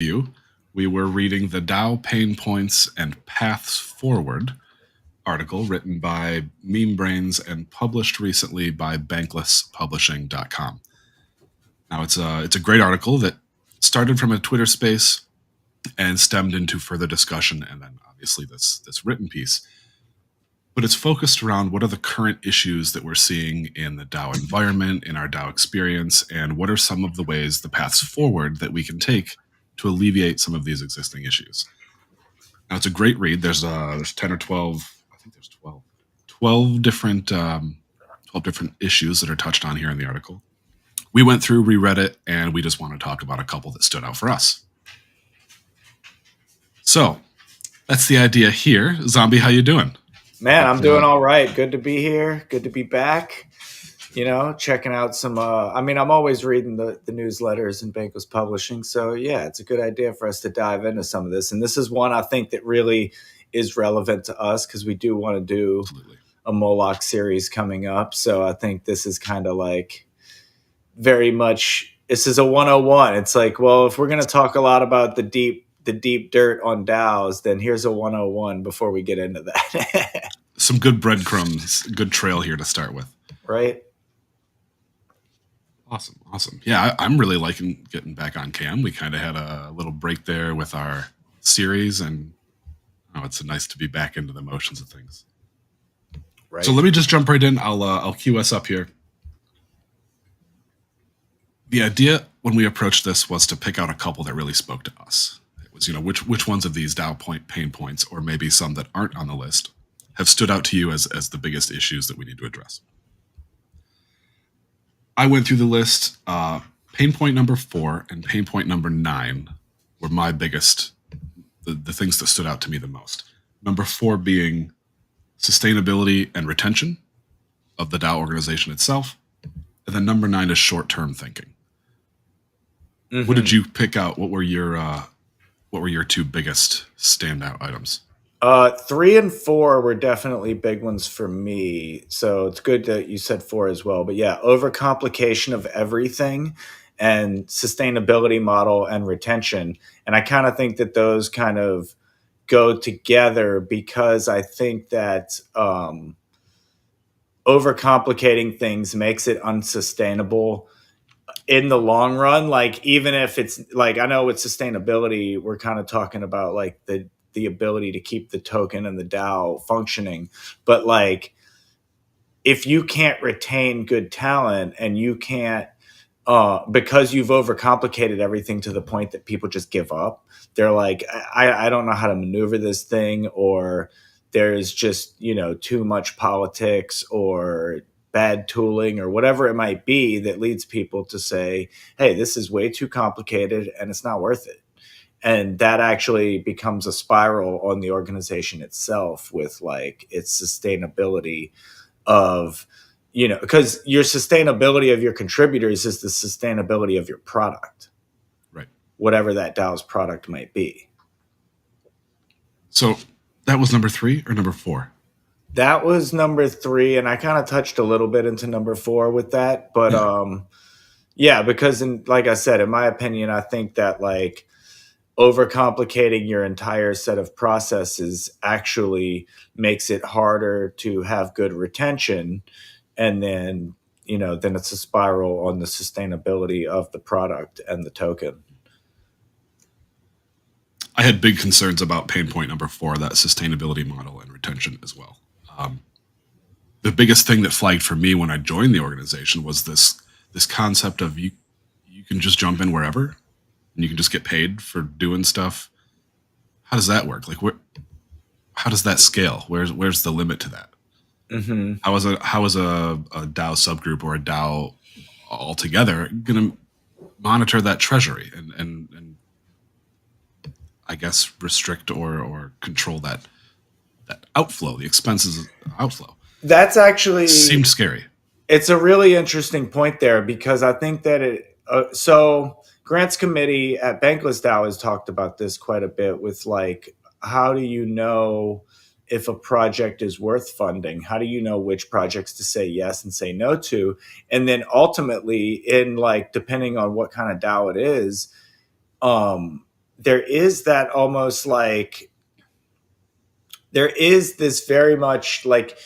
you, we were reading the DAO Pain Points and Paths Forward article written by Meme Brains and published recently by BanklessPublishing.com. Now, it's a great article that started from a Twitter space and stemmed into further discussion, and then obviously this written piece. But it's focused around what are the current issues that we're seeing in the DAO environment, in our DAO experience, and what are some of the ways, the paths forward that we can take to alleviate some of these existing issues. Now, it's a great read. There's 10 or 12, I think there's 12 different 12 different issues that are touched on here in the article. We went through, reread it, and we just want to talk about a couple that stood out for us. So that's the idea here. Zombie, how you doing? Man, I'm doing all right. Good to be here. Good to be back. Checking out some, I'm always reading the newsletters in Bankless Publishing. So yeah, it's a good idea for us to dive into some of this. And this is one I think that really is relevant to us because we do want to do a Moloch series coming up. So I think this is kind of like very much, this is a 101. It's like, well, if we're going to talk a lot about the deep dirt on DAOs, then here's a 101 before we get into that. Some good breadcrumbs, good trail here to start with. Right. Awesome. Yeah, I'm really liking getting back on cam. We kind of had a little break there with our series, and it's nice to be back into the motions of things. Right. So let me just jump right in. I'll cue us up here. The idea when we approached this was to pick out a couple that really spoke to us. It was, which ones of these DAO pain points, or maybe some that aren't on the list, have stood out to you as the biggest issues that we need to address. I went through the list. Pain point number 4 and pain point number 9 were my biggest, the things that stood out to me the most. Number 4 being sustainability and retention of the DAO organization itself. And then number 9 is short-term thinking. Mm-hmm. What did you pick out? What were your two biggest standout items? 3 and 4 were definitely big ones for me. So it's good that you said 4 as well. But yeah, overcomplication of everything and sustainability model and retention. And I kind of think that those kind of go together because I think that overcomplicating things makes it unsustainable in the long run. Like, even if it's like, I know with sustainability, we're kind of talking about like the ability to keep the token and the DAO functioning. But like, if you can't retain good talent and you can't, because you've overcomplicated everything to the point that people just give up, they're like, I don't know how to maneuver this thing, or there's just, too much politics or bad tooling or whatever it might be that leads people to say, hey, this is way too complicated and it's not worth it. And that actually becomes a spiral on the organization itself with like its sustainability of, because your sustainability of your contributors is the sustainability of your product, right? Whatever that DAO's product might be. So that was number 3 or number 4? That was number 3. And I kind of touched a little bit into number 4 with that. But yeah, because like I said, in my opinion, I think that like, overcomplicating your entire set of processes actually makes it harder to have good retention. And then, then it's a spiral on the sustainability of the product and the token. I had big concerns about pain point number 4, that sustainability model and retention as well. The biggest thing that flagged for me when I joined the organization was this concept of you can just jump in wherever, and you can just get paid for doing stuff. How does that work? Like, how does that scale? Where's the limit to that? Mm-hmm. How is a DAO subgroup or a DAO altogether going to monitor that treasury and I guess restrict or control that outflow, the expenses outflow? That's actually seemed scary. It's a really interesting point there, because I think that so Grant's committee at Bankless DAO has talked about this quite a bit with like, how do you know if a project is worth funding? How do you know which projects to say yes and say no to? And then ultimately, in like, depending on what kind of DAO it is, there is that almost like, there is this very much like,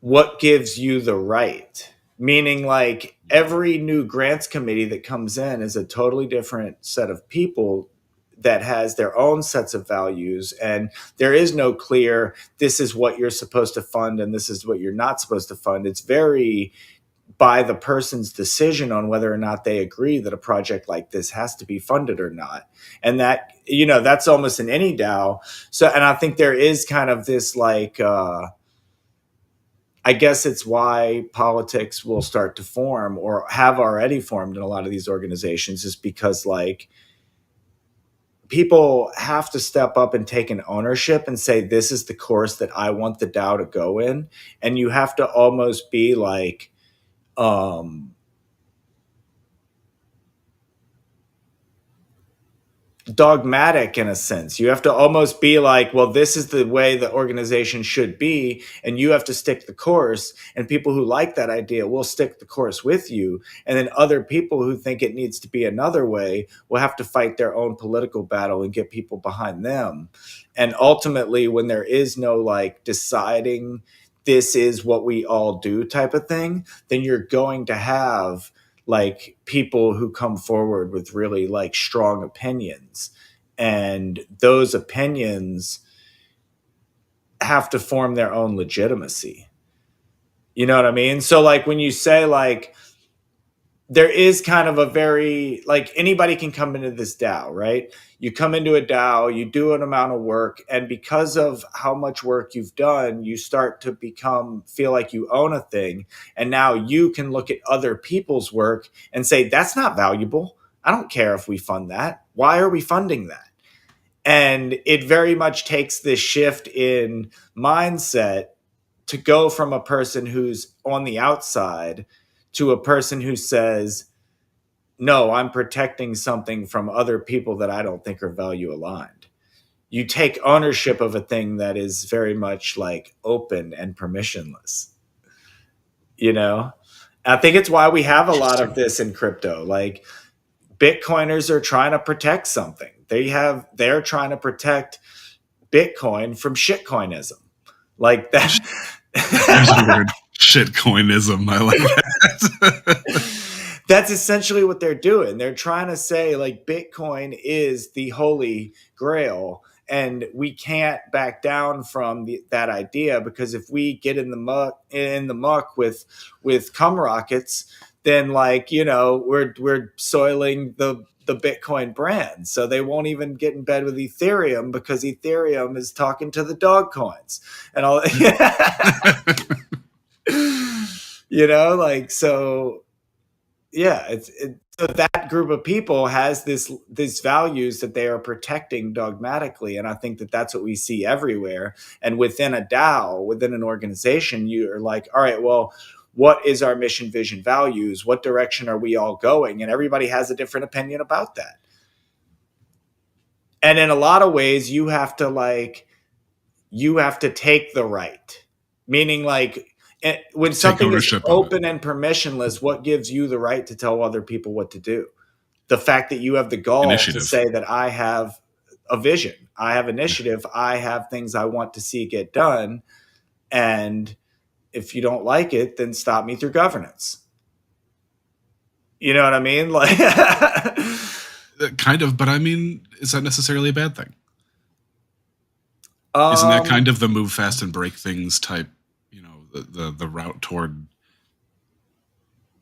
what gives you the right? Meaning, like, every new grants committee that comes in is a totally different set of people that has their own sets of values. And there is no clear, this is what you're supposed to fund and this is what you're not supposed to fund. It's very by the person's decision on whether or not they agree that a project like this has to be funded or not. And that, that's almost in any DAO. So, and I think there is kind of this like, I guess it's why politics will start to form or have already formed in a lot of these organizations, is because like people have to step up and take an ownership and say, this is the course that I want the DAO to go in. And you have to almost be like, dogmatic in a sense. You have to almost be like, well, this is the way the organization should be, and you have to stick the course. And people who like that idea will stick the course with you. And then other people who think it needs to be another way will have to fight their own political battle and get people behind them. And ultimately, when there is no like deciding this is what we all do type of thing, then you're going to have like people who come forward with really like strong opinions, and those opinions have to form their own legitimacy. You know what I mean? So like when you say like, there is kind of a very like, anybody can come into this DAO, right? You come into a DAO, you do an amount of work, and because of how much work you've done, you start to feel like you own a thing. And now you can look at other people's work and say, that's not valuable. I don't care if we fund that. Why are we funding that? And it very much takes this shift in mindset to go from a person who's on the outside to a person who says, no, I'm protecting something from other people that I don't think are value aligned. You take ownership of a thing that is very much like open and permissionless. I think it's why we have a lot of this in crypto. Like, Bitcoiners are trying to protect something. They're trying to protect Bitcoin from shitcoinism. Like that. There's a word, shitcoinism. I like that. That's essentially what they're doing. They're trying to say like Bitcoin is the holy grail, and we can't back down from that idea, because if we get in the muck with cum rockets, then like we're soiling the Bitcoin brand. So they won't even get in bed with Ethereum, because Ethereum is talking to the dog coins and all. Like, so yeah, so that group of people has these values that they are protecting dogmatically, and I think that that's what we see everywhere. And within a DAO, within an organization, you're like, all right, well, what is our mission, vision, values? What direction are we all going? And everybody has a different opinion about that. And in a lot of ways, you have to take the right, meaning like, when something is open and permissionless, what gives you the right to tell other people what to do? The fact that you have the gall to say that I have a vision, I have initiative, I have things I want to see get done. And if you don't like it, then stop me through governance. You know what I mean? Like, kind of, but I mean, is that necessarily a bad thing? Isn't that kind of the move fast and break things type, the route toward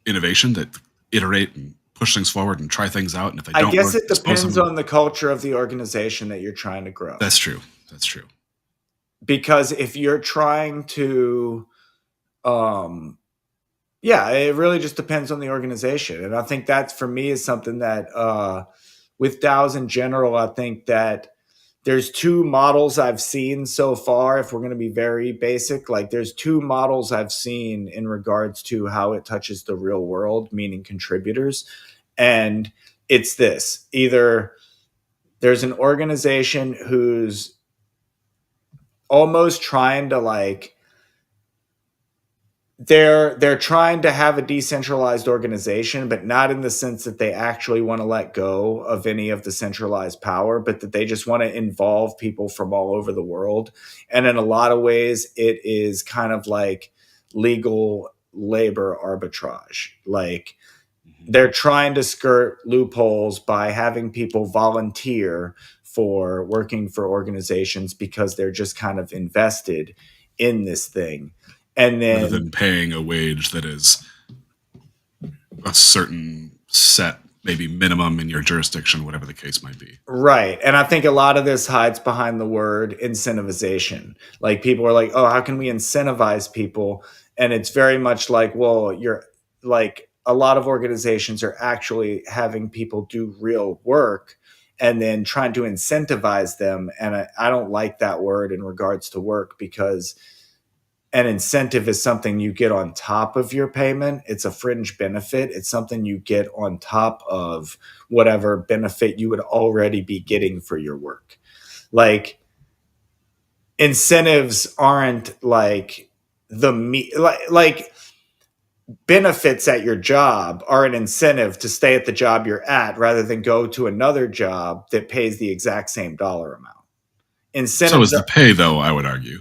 innovation, that iterate and push things forward and try things out, and if they don't work, I guess it depends on the culture of the organization that you're trying to grow. That's true. Because if you're trying to, it really just depends on the organization. And I think that for me is something that with DAOs in general, I think that there's two models I've seen so far. If we're going to be very basic, like there's two models I've seen in regards to how it touches the real world, meaning contributors. And it's this: either there's an organization who's almost trying to like they're trying to have a decentralized organization, but not in the sense that they actually want to let go of any of the centralized power, but that they just want to involve people from all over the world. And in a lot of ways, it is kind of like legal labor arbitrage. Like they're trying to skirt loopholes by having people volunteer for working for organizations because they're just kind of invested in this thing. And then rather than paying a wage that is a certain set, maybe minimum in your jurisdiction, whatever the case might be. Right. And I think a lot of this hides behind the word incentivization. Like people are like, oh, how can we incentivize people? And it's very much like, well, you're like a lot of organizations are actually having people do real work and then trying to incentivize them. And I don't like that word in regards to work, because an incentive is something you get on top of your payment. It's a fringe benefit. It's something you get on top of whatever benefit you would already be getting for your work. Like incentives aren't like like benefits at your job are an incentive to stay at the job you're at rather than go to another job that pays the exact same dollar amount. Incentives So is the pay, though, I would argue.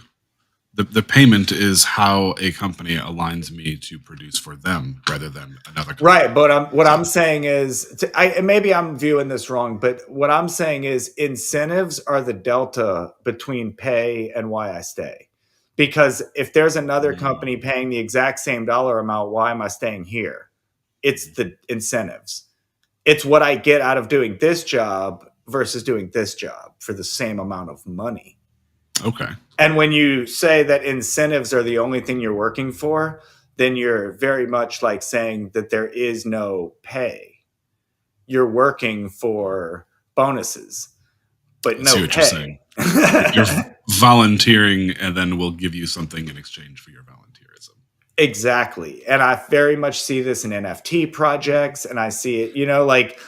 The payment is how a company aligns me to produce for them rather than another company. Right, but what I'm saying is, maybe I'm viewing this wrong, but what I'm saying is incentives are the delta between pay and why I stay. Because if there's another company paying the exact same dollar amount, why am I staying here? It's the incentives. It's what I get out of doing this job versus doing this job for the same amount of money. Okay. And when you say that incentives are the only thing you're working for, then you're very much like saying that there is no pay. You're working for bonuses, but no what pay. You're saying. You're volunteering, and then we'll give you something in exchange for your volunteerism. Exactly. And I very much see this in NFT projects, and I see it, like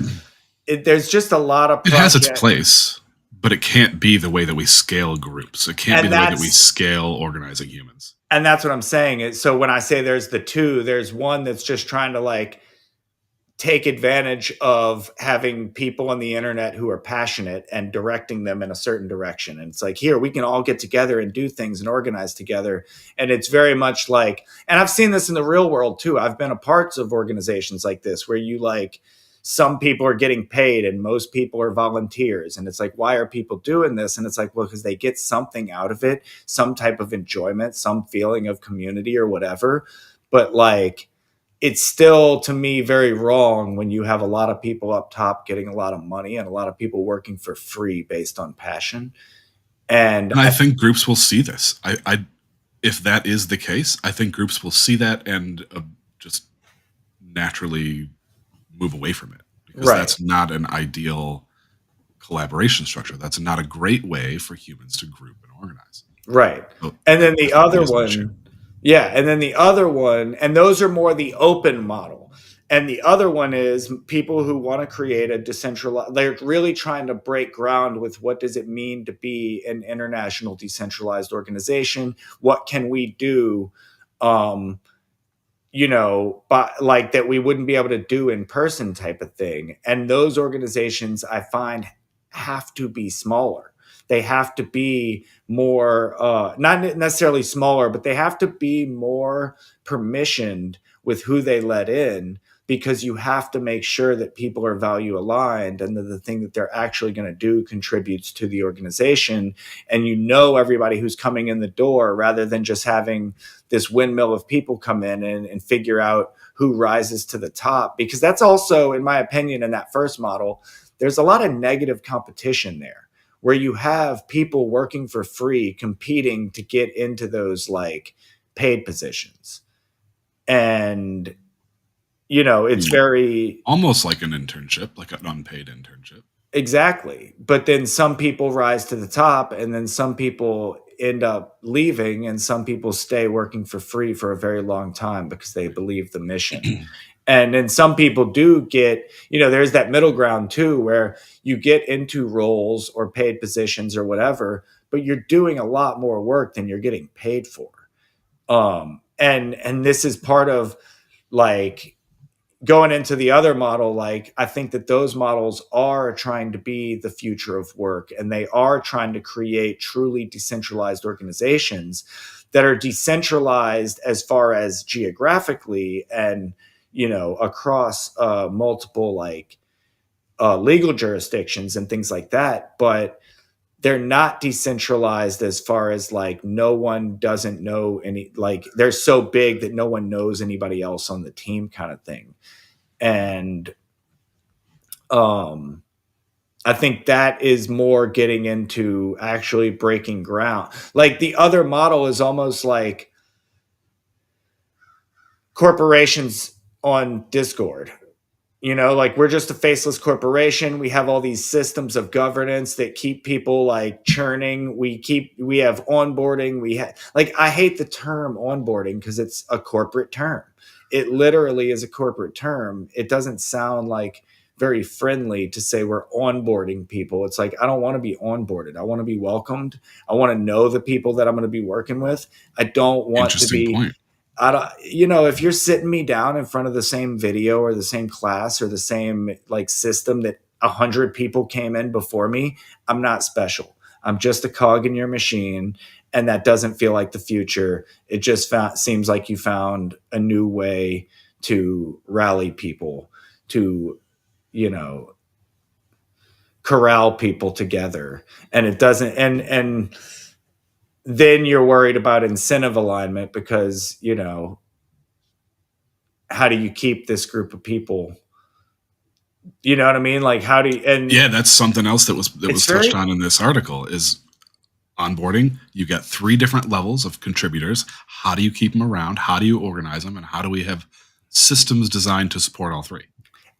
there's just a lot of projects. It has its place, but it can't be the way that we scale groups. It can't be the way that we scale organizing humans. And that's what I'm saying. So when I say there's the two, there's one that's just trying to like take advantage of having people on the internet who are passionate and directing them in a certain direction. And it's like, here, we can all get together and do things and organize together. And it's very much like, and I've seen this in the real world too. I've been a part of organizations like this where you like, some people are getting paid and most people are volunteers. And it's like, why are people doing this? And it's like, well, because they get something out of it, some type of enjoyment, some feeling of community or whatever. But like, it's still, to me, very wrong when you have a lot of people up top getting a lot of money and a lot of people working for free based on passion. And I think groups will see this. If that is the case, I think groups will see that and just naturally move away from it, because that's not an ideal collaboration structure. That's not a great way for humans to group and organize. Right. So, and then the other one, and then the other one, and those are more the open model. And the other one is people who want to create a decentralized, they're really trying to break ground with what does it mean to be an international decentralized organization? What can we do, but like that we wouldn't be able to do in person type of thing. And those organizations I find have to be smaller. They have to be more, not necessarily smaller, but they have to be more permissioned with who they let in, because you have to make sure that people are value aligned and that the thing that they're actually going to do contributes to the organization. And everybody who's coming in the door, rather than just having this windmill of people come in and figure out who rises to the top. Because that's also, in my opinion, in that first model, there's a lot of negative competition there, where you have people working for free competing to get into those like paid positions. And it's very almost like an internship, like an unpaid internship. Exactly. But then some people rise to the top, and then some people end up leaving, and some people stay working for free for a very long time because they believe the mission. And then some people do get, there's that middle ground too, where you get into roles or paid positions or whatever, but you're doing a lot more work than you're getting paid for. and this is part of like going into the other model. Like, I think that those models are trying to be the future of work, and they are trying to create truly decentralized organizations that are decentralized as far as geographically and, across multiple like legal jurisdictions and things like that. But they're not decentralized as far as like no one doesn't know any, like they're so big that no one knows anybody else on the team kind of thing. And I think that is more getting into actually breaking ground. Like the other model is almost like corporations on Discord. Like we're just a faceless corporation. We have all these systems of governance that keep people like churning. We have onboarding. I hate the term onboarding because it's a corporate term. It literally is a corporate term. It doesn't sound like very friendly to say we're onboarding people. It's like, I don't want to be onboarded. I want to be welcomed. I want to know the people that I'm going to be working with. I don't want to Interesting be point. I don't, if you're sitting me down in front of the same video or the same class or the same like system that 100 people came in before me, I'm not special. I'm just a cog in your machine, and that doesn't feel like the future. It just seems like you found a new way to rally people, to, corral people together, and it doesn't. And then you're worried about incentive alignment because, how do you keep this group of people? You know what I mean? Like, how do you, and yeah, that's something else that was touched on in this article is onboarding. You get 3 different levels of contributors. How do you keep them around? How do you organize them? And how do we have systems designed to support all 3?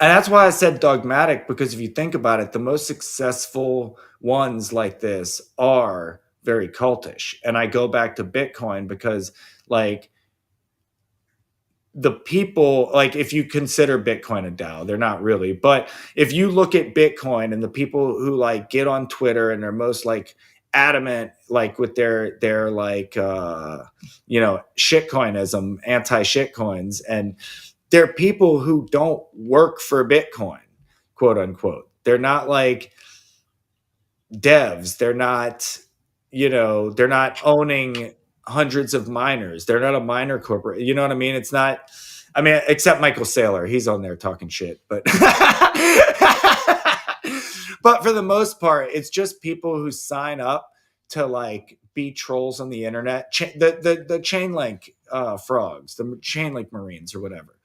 And that's why I said dogmatic, because if you think about it, the most successful ones like this are very cultish. And I go back to Bitcoin because like the people, like if you consider Bitcoin a DAO, they're not really, but if you look at Bitcoin and the people who like get on Twitter and they're most like adamant, like with their like, shitcoinism, anti-shitcoins, and they're people who don't work for Bitcoin, quote unquote. They're not like devs. They're not, they're not owning hundreds of miners. They're not a miner corporate. You know what I mean? It's not, except Michael Saylor. He's on there talking shit, but but for the most part, it's just people who sign up to like be trolls on the internet. The Chainlink frogs, the Chainlink Marines or whatever.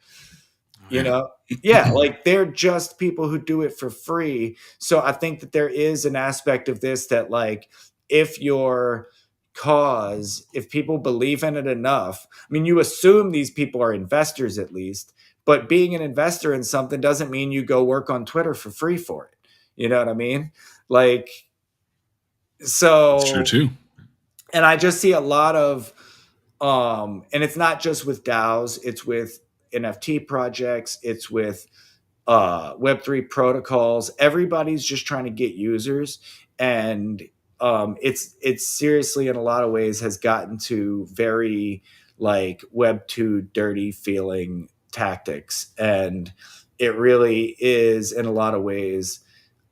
Yeah, like they're just people who do it for free. So I think that there is an aspect of this that like if your cause, if people believe in it enough, you assume these people are investors at least, but being an investor in something doesn't mean you go work on Twitter for free for it. You know what I mean? Like, so it's true too. And I just see a lot of and it's not just with DAOs, it's with NFT projects, it's with Web3 protocols. Everybody's just trying to get users, and it's seriously in a lot of ways has gotten to very like Web2 dirty feeling tactics, and it really is in a lot of ways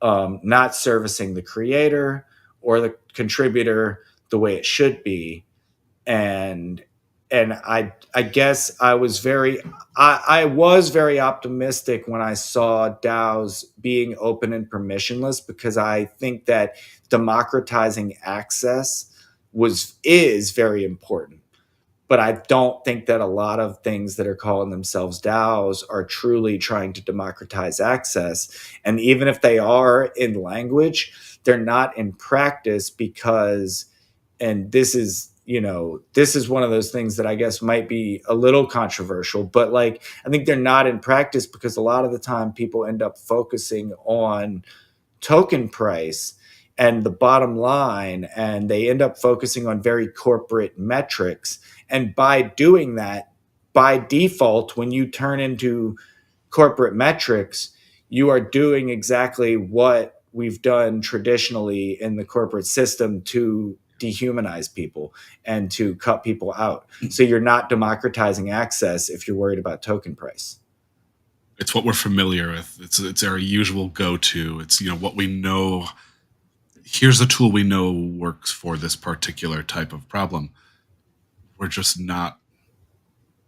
not servicing the creator or the contributor the way it should be. And I guess I was very optimistic when I saw DAOs being open and permissionless, because I think that democratizing access is very important. But I don't think that a lot of things that are calling themselves DAOs are truly trying to democratize access. And even if they are in language, they're not in practice because, and this is one of those things that I guess might be a little controversial, but like, I think they're not in practice because a lot of the time people end up focusing on token price and the bottom line, and they end up focusing on very corporate metrics. And by doing that, by default, when you turn into corporate metrics, you are doing exactly what we've done traditionally in the corporate system to dehumanize people and to cut people out. So you're not democratizing access if you're worried about token price. It's what we're familiar with. It's our usual go-to. It's, you know, what we know. Here's a tool we know works for this particular type of problem. We're not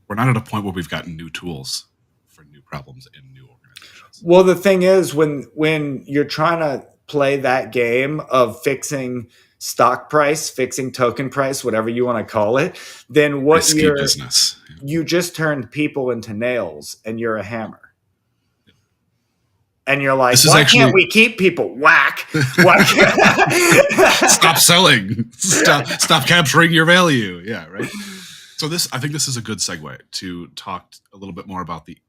at a point where we've got new tools for new problems in new organizations. Well, the thing is, when you're trying to play that game of fixing stock price, fixing token price, whatever you want to call it, then what Risky business. You just turned people into nails and you're a hammer. And you're like, why can't we keep people? Whack. Stop selling. Stop capturing your value. Yeah, right. So I think this is a good segue to talk a little bit more about the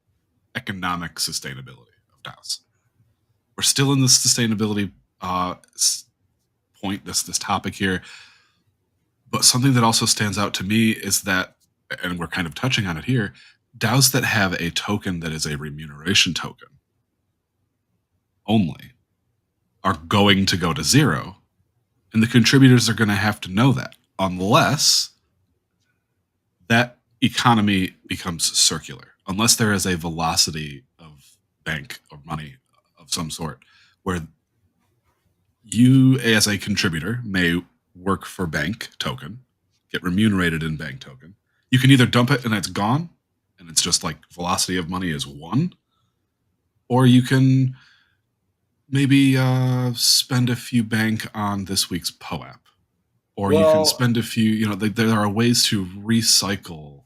economic sustainability of DAOs. We're still in this sustainability point, this topic here. But something that also stands out to me is that, and we're kind of touching on it here, DAOs that have a token that is a remuneration token only are going to go to zero, and the contributors are going to have to know that, unless that economy becomes circular, unless there is a velocity of bank or money of some sort where you as a contributor may work for bank token, get remunerated in bank token. You can either dump it and it's gone and it's just like velocity of money is 1, or you can maybe spend a few bank on this week's POAP, or you can spend a few, you know, there are ways to recycle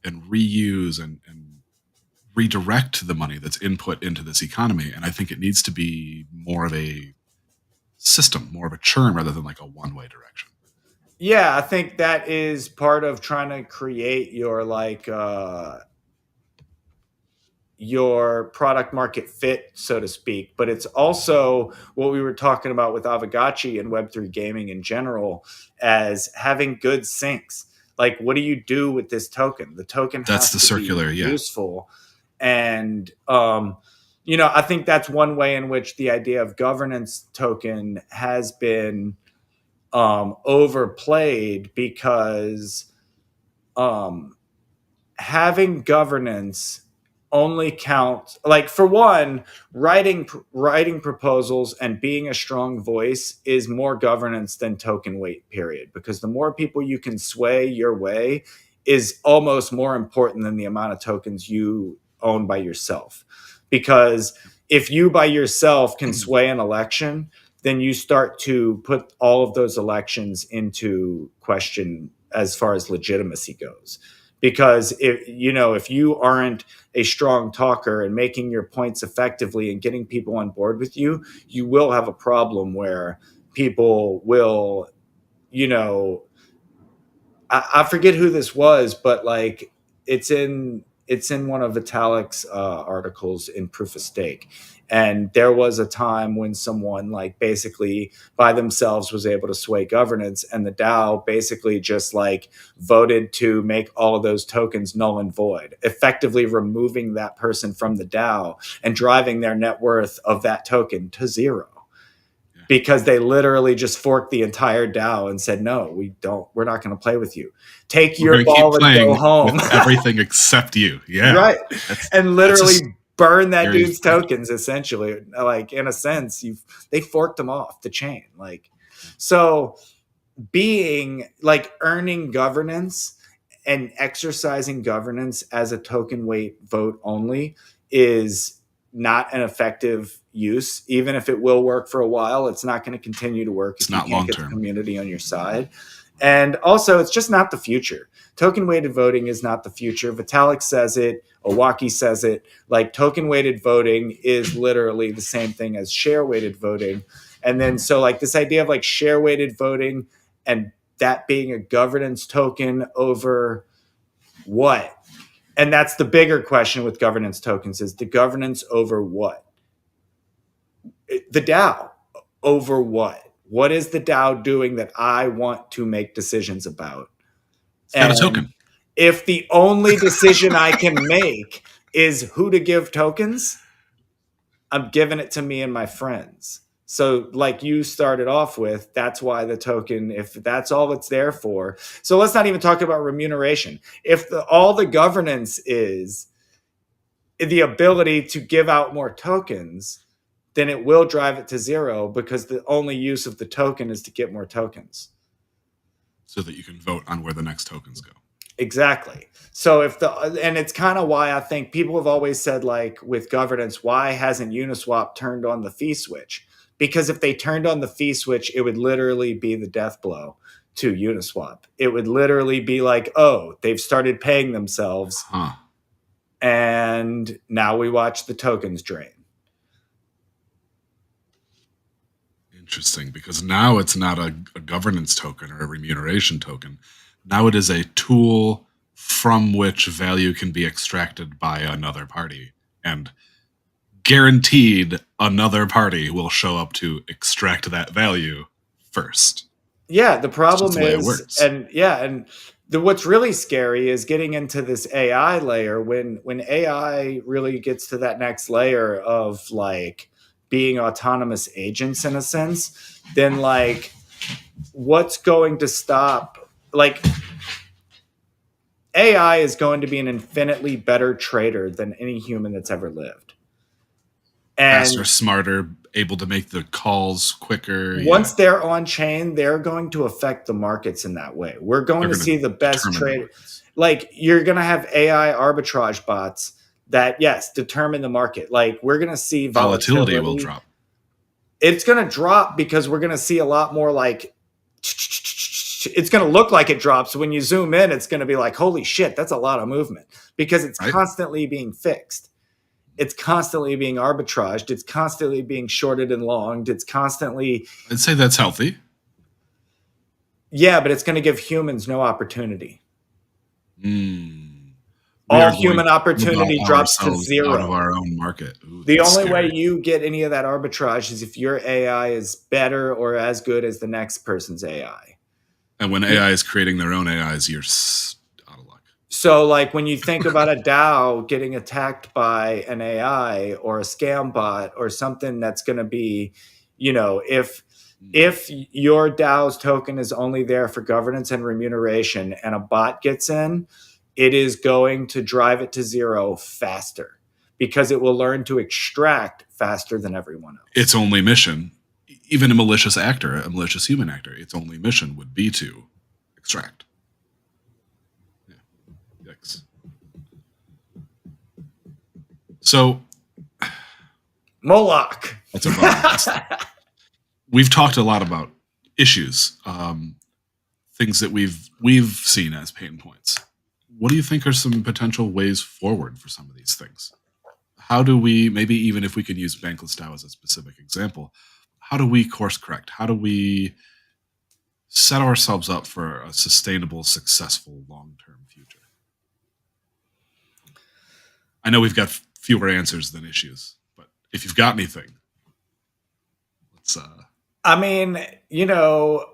and reuse and redirect the money that's input into this economy. And I think it needs to be more of a system, more of a churn rather than like a one-way direction. Yeah, I think that is part of trying to create your your product market fit, so to speak. But it's also what we were talking about with Avagachi and Web3 gaming in general, as having good sinks. Like, what do you do with this token? The token has to be useful. And, you know, I think that's one way in which the idea of governance token has been overplayed, because having governance only counts, like, for one, writing proposals and being a strong voice is more governance than token weight, period, because the more people you can sway your way is almost more important than the amount of tokens you own by yourself. Because if you by yourself can sway an election, then you start to put all of those elections into question as far as legitimacy goes. Because if you aren't a strong talker and making your points effectively and getting people on board with you, you will have a problem where people will, you know, I forget who this was, but like it's in one of Vitalik's articles in Proof of Stake. And there was a time when someone like basically by themselves was able to sway governance, and the DAO basically just like voted to make all of those tokens null and void, effectively removing that person from the DAO and driving their net worth of that token to zero. Because they literally just forked the entire DAO and said, no, we're not going to play with you. Take your ball and go home. With everything except you. Yeah. Right. And literally burn that dude's tokens, essentially. Like, in a sense, they forked them off the chain. Like, so being like earning governance and exercising governance as a token weight vote only is not an effective use. Even if it will work for a while, it's not going to continue to work if you can't get the community on your side. And also, it's just not the future. Token weighted voting is not the future. Vitalik says it. Owaki says it. Like, token weighted voting is literally the same thing as share weighted voting. And then so like this idea of like share weighted voting and that being a governance token over what? And that's the bigger question with governance tokens, is the governance over what? The DAO over what? What is the DAO doing that I want to make decisions about? And a token. If the only decision I can make is who to give tokens, I'm giving it to me and my friends. So like you started off with, that's why the token, if that's all it's there for. So let's not even talk about remuneration. If all the governance is the ability to give out more tokens, then it will drive it to zero, because the only use of the token is to get more tokens. So that you can vote on where the next tokens go. Exactly. So and it's kind of why I think people have always said, like, with governance, why hasn't Uniswap turned on the fee switch? Because if they turned on the fee switch, it would literally be the death blow to Uniswap. It would literally be like, oh, they've started paying themselves. Huh. And now we watch the tokens drain. Interesting, because now it's not a governance token or a remuneration token. Now it is a tool from which value can be extracted by another party. And guaranteed another party will show up to extract that value first. Yeah, the problem is, what's really scary is getting into this AI layer. When AI really gets to that next layer of like being autonomous agents in a sense, then like what's going to stop? Like AI is going to be an infinitely better trader than any human that's ever lived. And faster, smarter, able to make the calls quicker. Once they're on chain, they're going to affect the markets in that way. We're going to see the best trade. Like you're going to have AI arbitrage bots that, yes, determine the market. Like we're going to see volatility will drop. It's going to drop because we're going to see a lot more like it's going to look like it drops. When you zoom in, it's going to be like, holy shit, that's a lot of movement, because it's constantly being fixed. It's constantly being arbitraged. It's constantly being shorted and longed. It's constantly... I'd say that's healthy. Yeah, but it's going to give humans no opportunity. All human opportunity drops to zero. Out of our own market. Ooh, the only way you get any of that arbitrage is if your AI is better or as good as the next person's AI. And when AI is creating their own AIs, you're out of luck. So like when you think about a DAO getting attacked by an AI or a scam bot or something that's going to be, you know, if your DAO's token is only there for governance and remuneration and a bot gets in, it is going to drive it to zero faster because it will learn to extract faster than everyone else. Its only mission, even a malicious actor, a malicious human actor, its only mission would be to extract. Yeah. Yikes. So, Moloch. That's a bummer. We've talked a lot about issues, things that we've seen as pain points. What do you think are some potential ways forward for some of these things? How do we, maybe even if we could use Bankless DAO as a specific example, how do we course correct? How do we set ourselves up for a sustainable, successful, long-term future? I know we've got fewer answers than issues, but if you've got anything, let's... I mean, you know,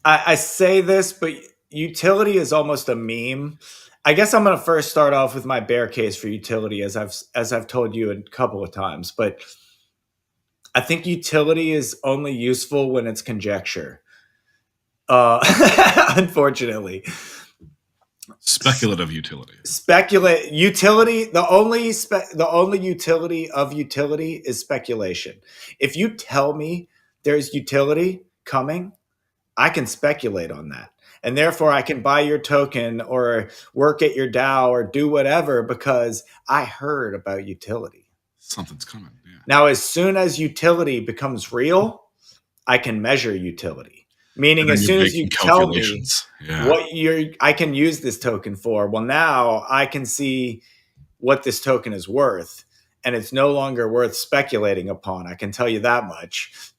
I say this, but utility is almost a meme. I guess I'm going to first start off with my bear case for utility, as I've told you a couple of times. But I think utility is only useful when it's conjecture. Unfortunately, speculative utility. Utility. The only utility of utility is speculation. If you tell me there's utility coming, I can speculate on that. And therefore, I can buy your token or work at your DAO or do whatever because I heard about utility. Something's coming. Yeah. Now, as soon as utility becomes real, I can measure utility. Meaning, as soon as you tell me I can use this token for, well, now I can see what this token is worth. And it's no longer worth speculating upon. I can tell you that much.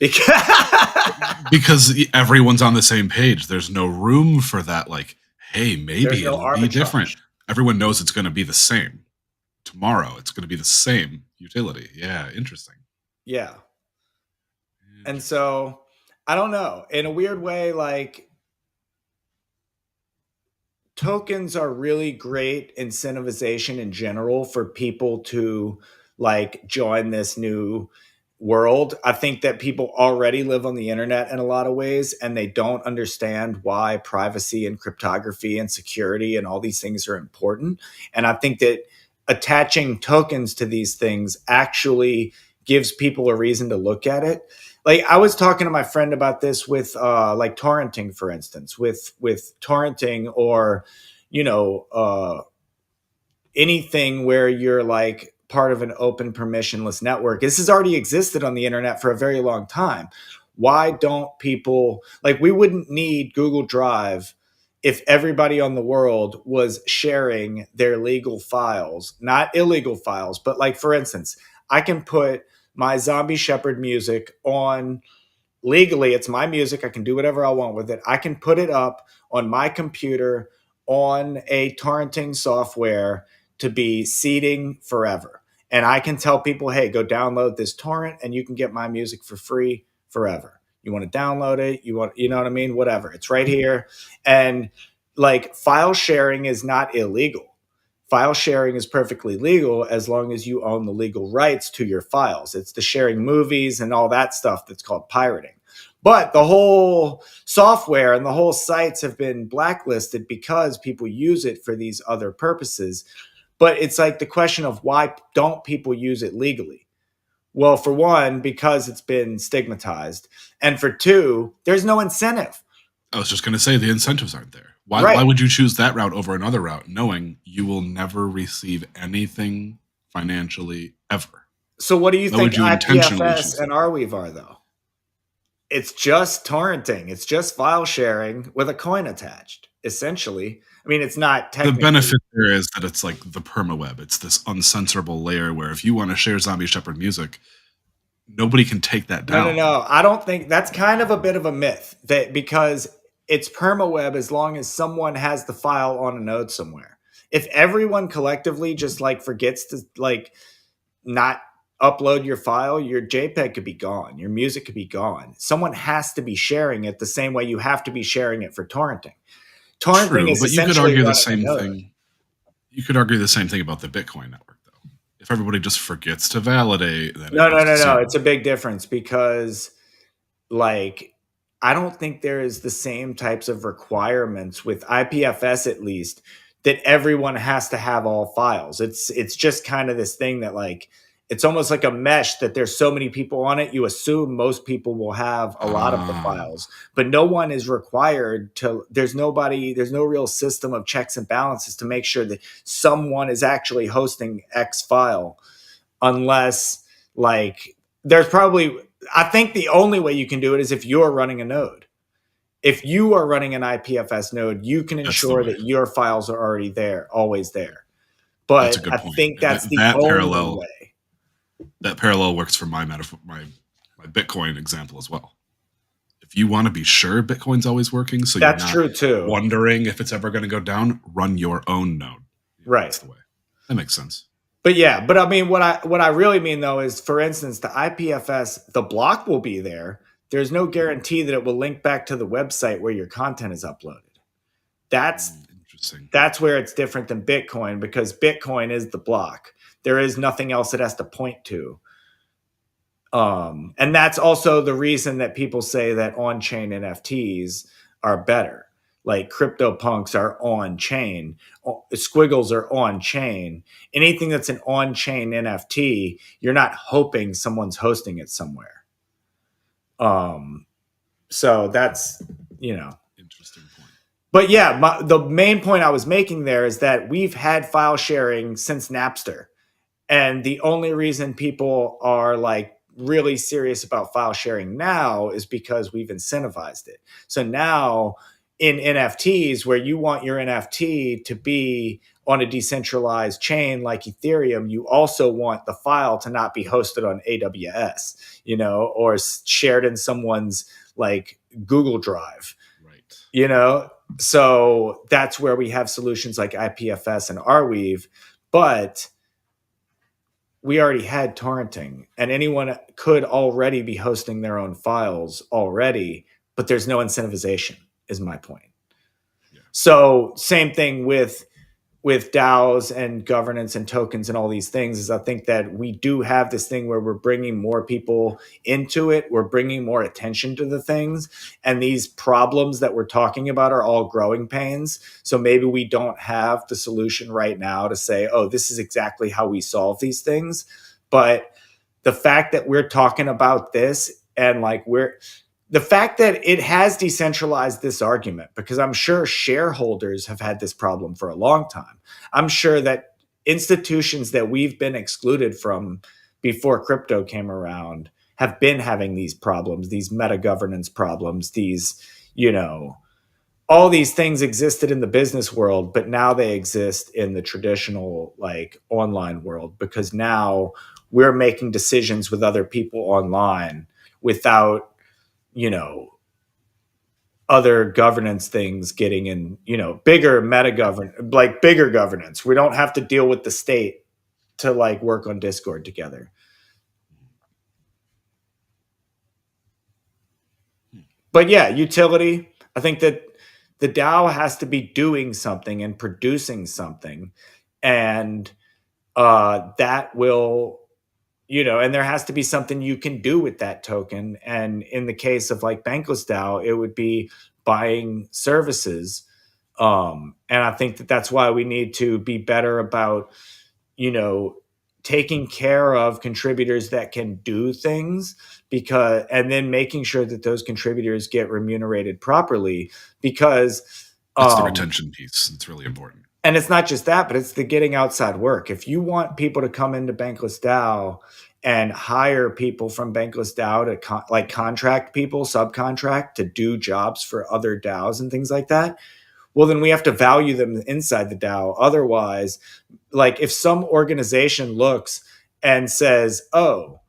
Because everyone's on the same page. There's no room for that, like, hey, maybe it'll be different. Everyone knows it's going to be the same. Tomorrow, it's going to be the same utility. Yeah, interesting. Yeah. And so, I don't know. In a weird way, like, tokens are really great incentivization in general for people to like join this new world. I think that people already live on the internet in a lot of ways, and they don't understand why privacy and cryptography and security and all these things are important. And I think that attaching tokens to these things actually gives people a reason to look at it. Like, I was talking to my friend about this with like torrenting, for instance, with torrenting, or anything where you're like part of an open permissionless network. This has already existed on the internet for a very long time. Why don't people, like, we wouldn't need Google Drive if everybody on the world was sharing their legal files, not illegal files, but like, for instance, I can put my Zombie Shepherd music on legally. It's my music. I can do whatever I want with it. I can put it up on my computer on a torrenting software to be seeding forever. And I can tell people, hey, go download this torrent and you can get my music for free forever. You want to download it, you know what I mean? Whatever. It's right here. And like, file sharing is not illegal. File sharing is perfectly legal as long as you own the legal rights to your files. It's the sharing movies and all that stuff that's called pirating. But the whole software and the whole sites have been blacklisted because people use it for these other purposes. But it's like the question of, why don't people use it legally? Well, for one, because it's been stigmatized. And for two, there's no incentive. I was just going to say, the incentives aren't there. Why, Right. why would you choose that route over another route, knowing you will never receive anything financially ever? So what do you Why think would you intentionally choose IPFS and Arweave are, though? It's just torrenting. It's just file sharing with a coin attached, essentially. I mean, it's not The technically. benefit there is that it's like the permaweb. It's this uncensorable layer where if you want to share Zombie Shepherd music, nobody can take that down. No. I don't think that's kind of a bit of a myth, that because it's permaweb as long as someone has the file on a node somewhere. If everyone collectively just like forgets to like not upload your file, your JPEG could be gone, your music could be gone. Someone has to be sharing it the same way you have to be sharing it for torrenting. Torrenting True, is but you could essentially argue the running a same node. thing. You could argue the same thing about the Bitcoin network, though. If everybody just forgets to validate, then No. it goes to zero. It's a big difference because, like, I don't think there is the same types of requirements with IPFS, at least, that everyone has to have all files. It's just kind of this thing that, like, it's almost like a mesh that there's so many people on it. You assume most people will have a lot of the files, but no one is required to. There's no real system of checks and balances to make sure that someone is actually hosting X file, unless, like, there's probably, I think the only way you can do it is if you're running a node. If you are running an IPFS node, you can ensure that your files are already there, always there. But That's a good I point. think that's the That only parallel- way. That parallel works for my metaphor, my Bitcoin example as well. If you want to be sure Bitcoin's always working, so That's you're not true too. wondering if it's ever going to go down, run your own node. Right. That's the way. That makes sense. But yeah, but I mean, what I really mean though is, for instance, the IPFS, the block will be there. There's no guarantee that it will link back to the website where your content is uploaded. That's Interesting. That's where it's different than Bitcoin, because Bitcoin is the block. There is nothing else it has to point to. And that's also the reason that people say that on-chain NFTs are better. Like, CryptoPunks are on-chain. Squiggles are on-chain. Anything that's an on-chain NFT, you're not hoping someone's hosting it somewhere. So that's, Interesting point. But yeah, the main point I was making there is that we've had file sharing since Napster. And the only reason people are like really serious about file sharing now is because we've incentivized it. So now in NFTs, where you want your NFT to be on a decentralized chain like Ethereum, you also want the file to not be hosted on AWS, or shared in someone's like Google Drive. Right. So that's where we have solutions like IPFS and Arweave, but we already had torrenting, and anyone could already be hosting their own files already, but there's no incentivization, is my point. Yeah. So same thing with with DAOs and governance and tokens and all these things is I think that we do have this thing where we're bringing more people into it. We're bringing more attention to the things. And these problems that we're talking about are all growing pains. So maybe we don't have the solution right now to say, oh, this is exactly how we solve these things. But the fact that we're talking about this and like the fact that it has decentralized this argument, because I'm sure shareholders have had this problem for a long time. I'm sure that institutions that we've been excluded from before crypto came around have been having these problems, these meta governance problems, these, all these things existed in the business world, but now they exist in the traditional like online world because now we're making decisions with other people online without other governance things getting in, bigger bigger governance. We don't have to deal with the state to like work on Discord together. But yeah, utility. I think that the DAO has to be doing something and producing something. And that will, and there has to be something you can do with that token. And in the case of like Bankless DAO, it would be buying services. And I think that that's why we need to be better about, taking care of contributors that can do things and then making sure that those contributors get remunerated properly because that's the retention piece. It's really important. And it's not just that, but it's the getting outside work. If you want people to come into Bankless DAO and hire people from Bankless DAO to contract people, subcontract to do jobs for other DAOs and things like that, well, then we have to value them inside the DAO. Otherwise, like if some organization looks and says, oh,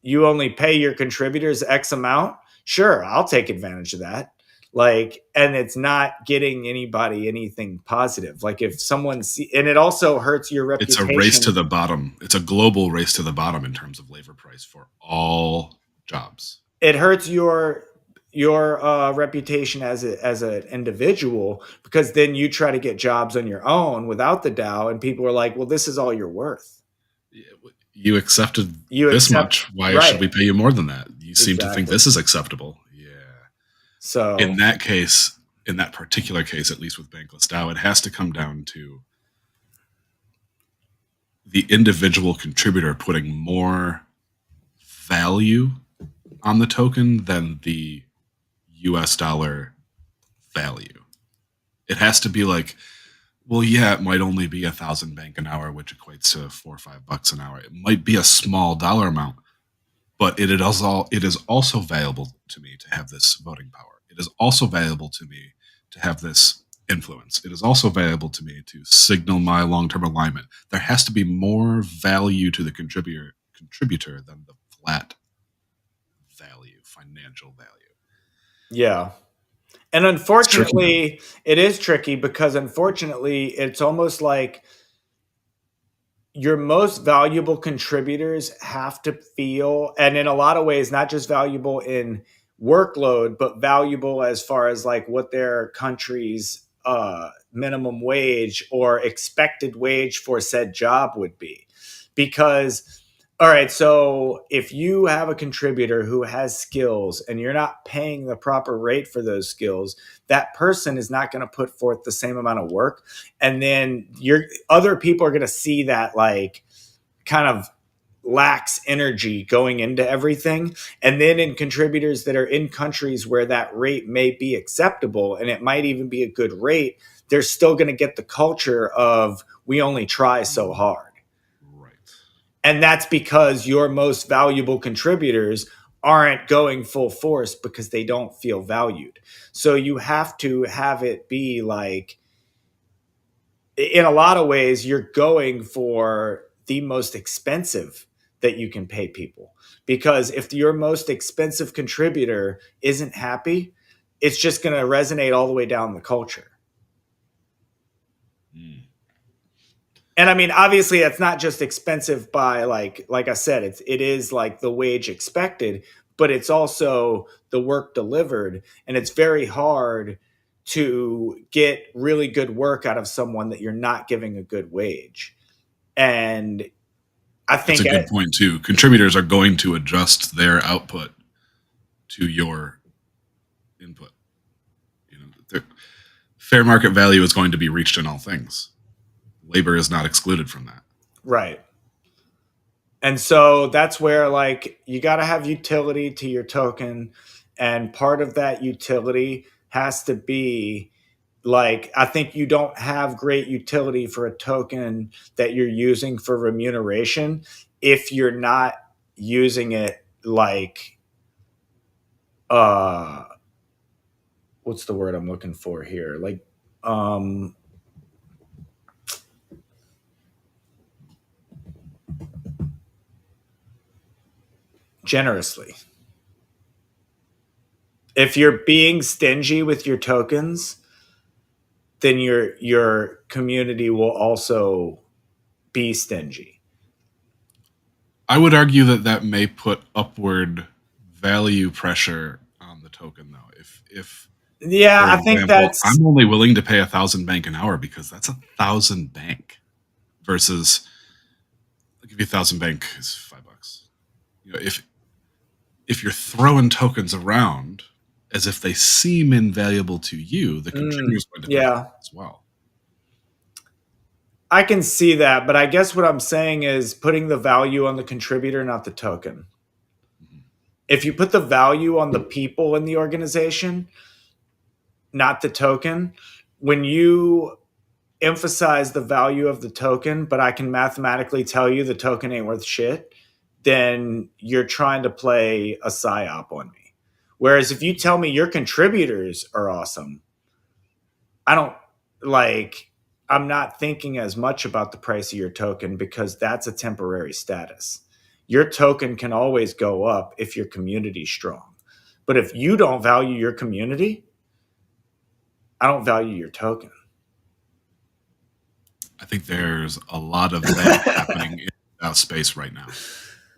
you only pay your contributors X amount, sure, I'll take advantage of that. Like, and it's not getting anybody anything positive. Like if someone and it also hurts your reputation. It's a race to the bottom. It's a global race to the bottom in terms of labor price for all jobs. It hurts your reputation as an individual because then you try to get jobs on your own without the DAO and people are like, well, this is all you're worth. You accepted this much. Why should we pay you more than that? You seem to think this is acceptable. Yeah. So in that case, in that particular case, at least with Bankless DAO, it has to come down to the individual contributor putting more value on the token than the US dollar value. It has to be like, well, yeah, it might only be 1,000 bank an hour, which equates to $4 or $5 an hour. It might be a small dollar amount, but it is also valuable to me to have this voting power. It is also valuable to me to have this influence. It is also valuable to me to signal my long-term alignment. There has to be more value to the contributor than the flat value, financial value. Yeah. And unfortunately, it is tricky because unfortunately, it's almost like your most valuable contributors have to feel, and in a lot of ways, not just valuable in workload, but valuable as far as like what their country's minimum wage or expected wage for said job would be. Because all right, so if you have a contributor who has skills and you're not paying the proper rate for those skills, that person is not going to put forth the same amount of work. And then other people are going to see that like kind of lax energy going into everything. And then in contributors that are in countries where that rate may be acceptable and it might even be a good rate, they're still going to get the culture of we only try so hard. And that's because your most valuable contributors aren't going full force because they don't feel valued. So you have to have it be like, in a lot of ways, you're going for the most expensive that you can pay people. Because if your most expensive contributor isn't happy, it's just going to resonate all the way down the culture. And I mean, obviously, it's not just expensive by like I said, it is like the wage expected, but it's also the work delivered. And it's very hard to get really good work out of someone that you're not giving a good wage. And I That's think a good point too. Contributors are going to adjust their output to your input. You know, fair market value is going to be reached in all things. Labor is not excluded from that. right. And so that's where like you got to have utility to your token, and part of that utility has to be like, I think you don't have great utility for a token that you're using for remuneration if you're not using it like uh what's the word I'm looking for here? Like um generously. If you're being stingy with your tokens, then your community will also be stingy. I would argue that that may put upward value pressure on the token, though. If Yeah, for I think example, that's I'm only willing to pay 1,000 bank an hour because that's 1,000 bank versus I'll give you 1,000 bank is $5. You know, if you're throwing tokens around as if they seem invaluable to you, the contributor's going to think yeah. that as well. I can see that, but I guess what I'm saying is putting the value on the contributor, not the token. Mhm. If you put the value on the people in the organization, not the token, when you emphasize the value of the token, but I can mathematically tell you the token ain't worth shit, then you're trying to play a psyop on me. Whereas if you tell me your contributors are awesome, I don't like, I'm not thinking as much about the price of your token because that's a temporary status. Your token can always go up if your community's strong. But if you don't value your community, I don't value your token. I think there's a lot of that happening in that space right now.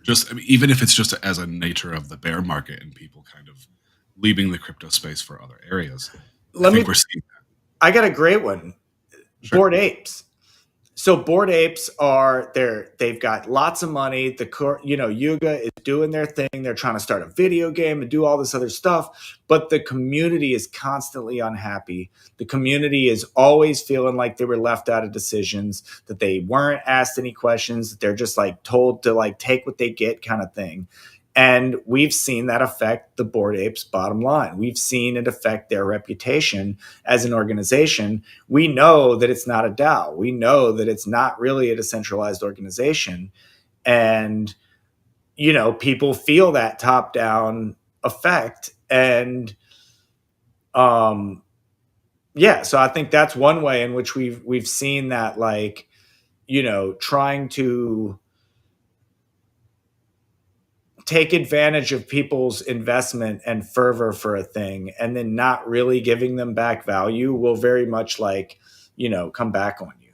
Just I mean, even if it's just as a nature of the bear market and people kind of leaving the crypto space for other areas. I think we're seeing that. I got a great one. Sure. Bored apes. So Bored Apes are they've got lots of money. Yuga is doing their thing. They're trying to start a video game and do all this other stuff, but the community is constantly unhappy. The community is always feeling like they were left out of decisions, that they weren't asked any questions, that they're just like told to like take what they get kind of thing. And we've seen that affect the Bored Apes' bottom line. We've seen it affect their reputation as an organization. We know that it's not a DAO. We know that it's not really a decentralized organization. And, people feel that top down effect. And, so I think that's one way in which we've seen that, like, trying to take advantage of people's investment and fervor for a thing and then not really giving them back value will very much come back on you.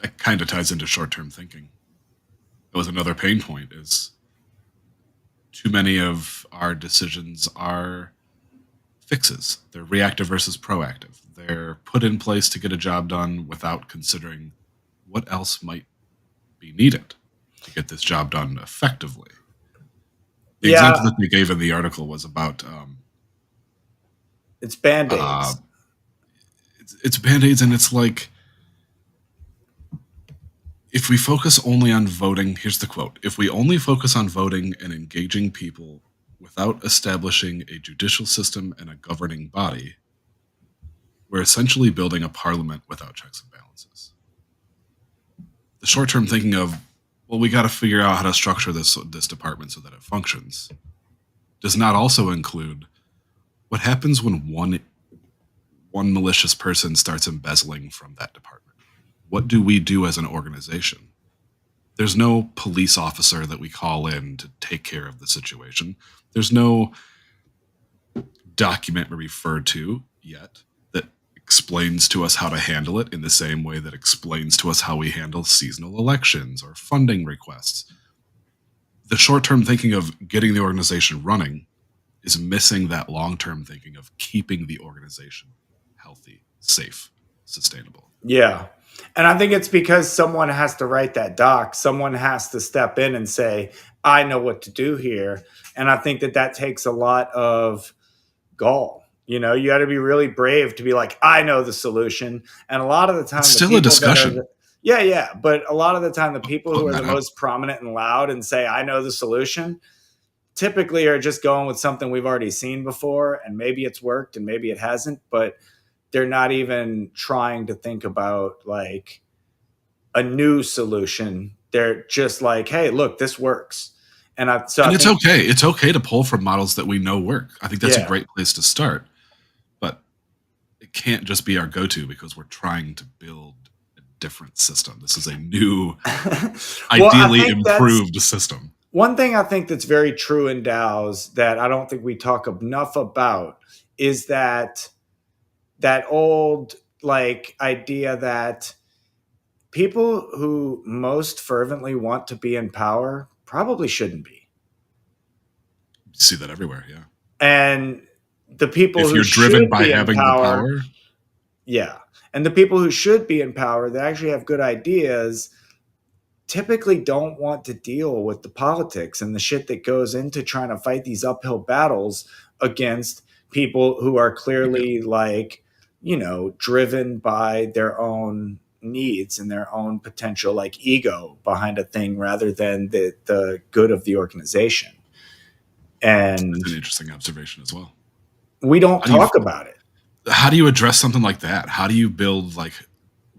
That kind of ties into short-term thinking. That was another pain point is too many of our decisions are fixes. They're reactive versus proactive. They're put in place to get a job done without considering what else might be needed to get this job done effectively. The example that they gave in the article was about it's Band-Aids. It's Band-Aids, and it's like if we focus only on voting, here's the quote, if we only focus on voting and engaging people without establishing a judicial system and a governing body, we're essentially building a parliament without checks and balances. The short-term thinking of, well, we got to figure out how to structure this department so that it functions, does not also include what happens when one malicious person starts embezzling from that department. What do we do as an organization? There's no police officer that we call in to take care of the situation. There's no document we refer to yet that explains to us how to handle it in the same way that explains to us how we handle seasonal elections or funding requests. the short-term thinking of getting the organization running is missing that long-term thinking of keeping the organization healthy, safe, sustainable. Yeah. And I think it's because someone has to write that doc. Someone has to step in and say, I know what to do here. And I think that takes a lot of gall. You know, you got to be really brave to be like, I know the solution. And a lot of the time, It's the still a people that are, discussion. yeah. But a lot of the time, the people who Putting are the that out. most prominent and loud and say, I know the solution, typically are just going with something we've already seen before. And maybe it's worked and maybe it hasn't. But they're not even trying to think about like a new solution. They're just like, hey, look, this works. And I it's think, okay. It's okay to pull from models that we know work. I think that's a yeah. great place to start. But it can't just be our go-to because we're trying to build a different system. This is a new, ideally improved system. One thing I think that's very true in DAOs that I don't think we talk enough about is that old like idea that people who most fervently want to be in power probably shouldn't be. You see that everywhere, yeah. And the people if who you're driven by should be having in power, the power, yeah. And the people who should be in power that actually have good ideas typically don't want to deal with the politics and the shit that goes into trying to fight these uphill battles against people who are clearly like, you know, driven by their own needs and their own potential like ego behind a thing rather than the good of the organization. And that's an interesting observation as well. We don't talk about it. How do you address something like that? How do you build like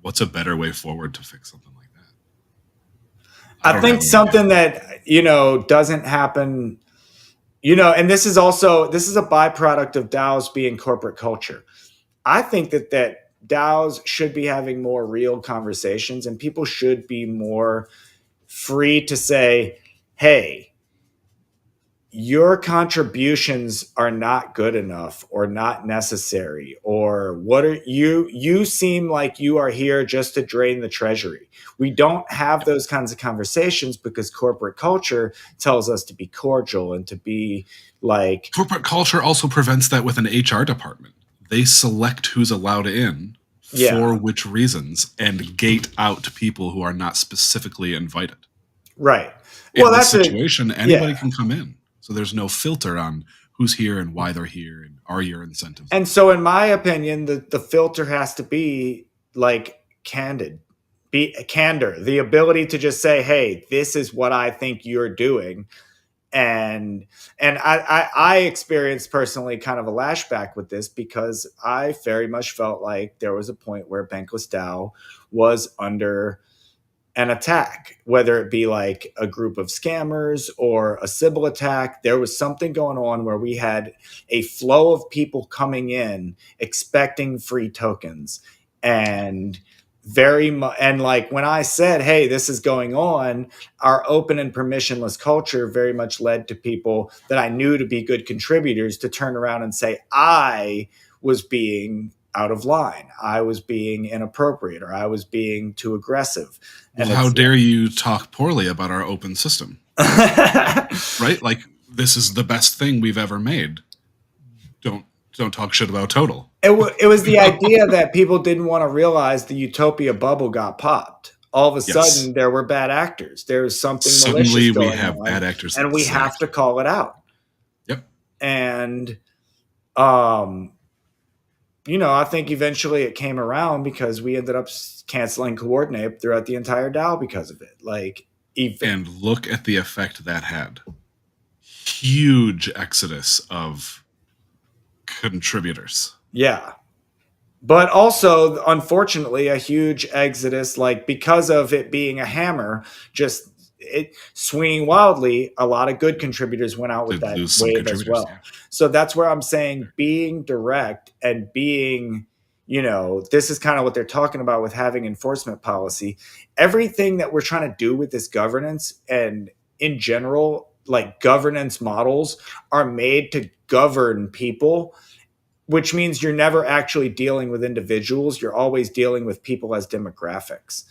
what's a better way forward to fix something like that? I think something that, you know, doesn't happen, you know, and this is a byproduct of DAOs being corporate culture. I think that DAOs should be having more real conversations and people should be more free to say, hey, your contributions are not good enough or not necessary, or what are you seem like you are here just to drain the treasury. We don't have those kinds of conversations because corporate culture tells us to be cordial and to be like, corporate culture also prevents that with an HR department. They select who's allowed in for which reasons and gate out people who are not specifically invited. Right. In this situation, anybody can come in. So there's no filter on who's here and why they're here and are your incentives. And so in my opinion, the filter has to be like candor, the ability to just say, hey, this is what I think you're doing. And I experienced personally kind of a lashback with this because I very much felt like there was a point where Bankless DAO was under an attack, whether it be like a group of scammers or a Sybil attack. There was something going on where we had a flow of people coming in expecting free tokens. And and like when I said, hey, this is going on, our open and permissionless culture very much led to people that I knew to be good contributors to turn around and say, I was being out of line, I was being inappropriate, or I was being too aggressive. And how dare you talk poorly about our open system? Right? Like, this is the best thing we've ever made. Don't talk shit about Total. It was the idea that people didn't want to realize the utopia bubble got popped. All of a sudden, there were bad actors. There was something malicious going on. We have bad actors, and we have to call it out. Yep. And you know, I think eventually it came around because we ended up canceling Coordinate throughout the entire DAO because of it. Like, and look at the effect that had. Huge exodus of contributors. Yeah. But also, unfortunately, a huge exodus, like because of it being a hammer, just it swinging wildly, a lot of good contributors went out with that wave as well. Yeah. So that's where I'm saying being direct and being, you know, this is kind of what they're talking about with having enforcement policy. Everything that we're trying to do with this governance and in general, like governance models are made to govern people, which means you're never actually dealing with individuals. You're always dealing with people as demographics.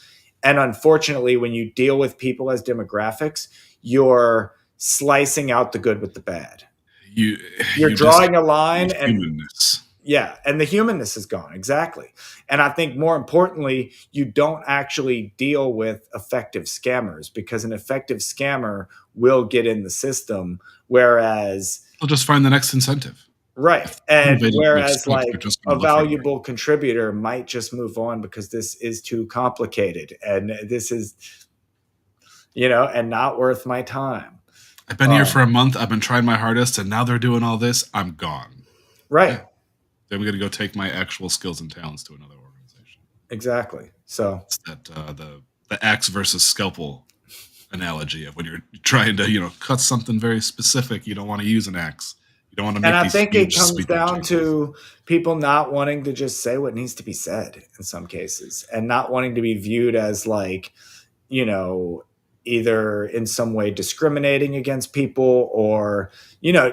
And unfortunately, when you deal with people as demographics, you're slicing out the good with the bad. You're You're drawing a line, and humanness. yeah, and the humanness is gone. Exactly. And I think more importantly, you don't actually deal with effective scammers, because an effective scammer will get in the system, whereas They'll just find the next incentive. right. And Motivated to whereas exploit, they're like just a gonna look for more. valuable contributor might just move on because this is too complicated and this is, and not worth my time. I've been here for a month. I've been trying my hardest, and now they're doing all this. I'm gone. Right. Yeah. Then we're going to go take my actual skills and talents to another organization. Exactly. So it's that the axe versus scalpel analogy of when you're trying to cut something very specific. You don't want to use an axe. You don't want to make. And I these think it comes down changes. to people not wanting to just say what needs to be said in some cases, and not wanting to be viewed as like, either in some way discriminating against people, or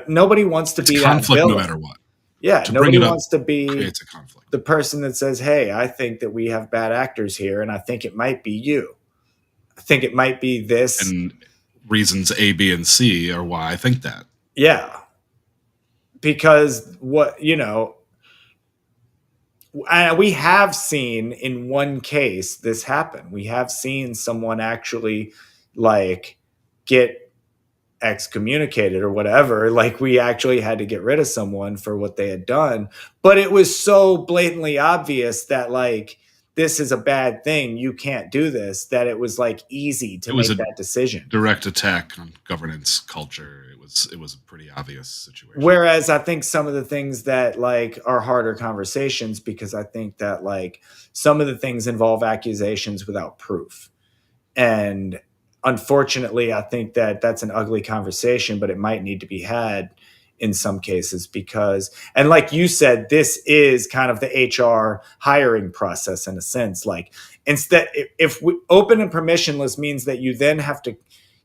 nobody wants to be conflict that no matter what. Yeah, nobody wants to be creates a conflict. The person that says, hey, I think that we have bad actors here, and I think it might be you. I think it might be this. And reasons A, B, and C are why I think that. Yeah. Because we have seen in one case this happen. We have seen someone actually like get excommunicated or whatever. Like, we actually had to get rid of someone for what they had done, but it was so blatantly obvious that like, this is a bad thing, you can't do this, that it was like easy to make that decision. Direct attack on governance culture. It was a pretty obvious situation. Whereas I think some of the things that like are harder conversations, because I think that like some of the things involve accusations without proof. And unfortunately, I think that that's an ugly conversation, but it might need to be had in some cases because, and like you said, this is kind of the HR hiring process in a sense. Like, instead, if open and permissionless means that you then have to